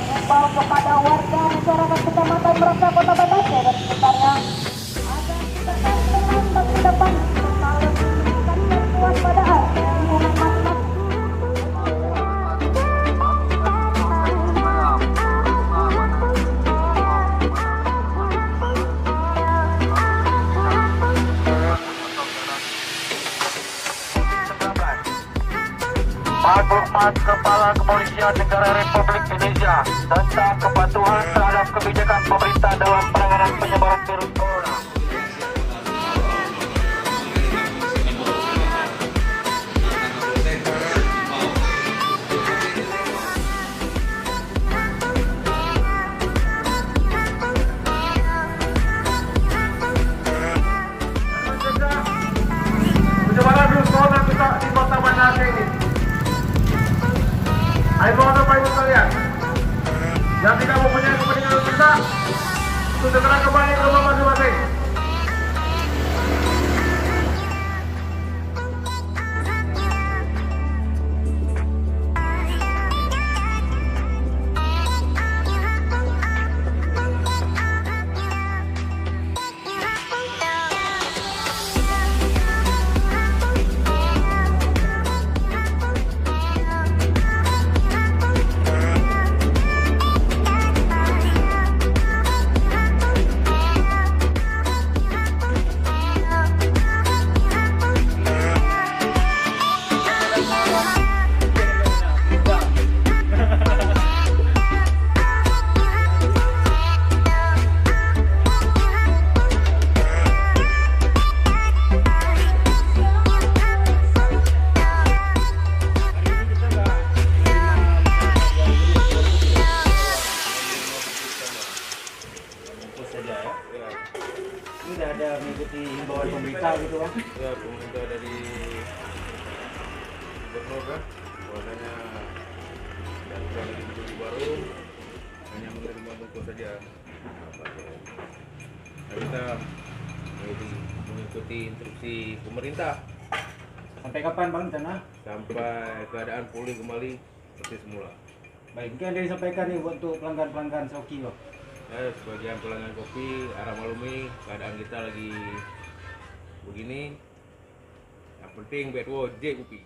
mengimbau kepada warga masyarakat Kecamatan Merasa Kota Banda dan sekitarnya agar tetap tenang dan ke depan selalu menunjukkan kewaspadaan di lingkungan masing-masing. Maklumat Kepala Kepolisian Negara Republik Indonesia tentang kepatuhan terhadap kebijakan pemerintah dalam penanganan penyebaran virus corona. Penyebaran virus corona kita di Kota Manado ini. Ayo Bapak Ibu sekalian, yang tidak mempunyai kepentingan untuk kita, untuk segera kembali ke rumah masing-masing. Ini udah ada mengikuti himbauan pemerintah gitu Bang? Ya, pemerintah dari gubernur kan, bahwasanya dan kurang lebih begitu baru hanya menerima bungkus saja. Nah, kita mengikuti instruksi pemerintah Sampai kapan Bang sana? sampai keadaan pulih kembali seperti semula. Baik, mungkin ada yang disampaikan nih untuk pelanggan-pelanggan Soki Bang. Ya, sebagian pelanggan kopi arah malumi keadaan kita lagi begini. Yang penting bed wajib kopi.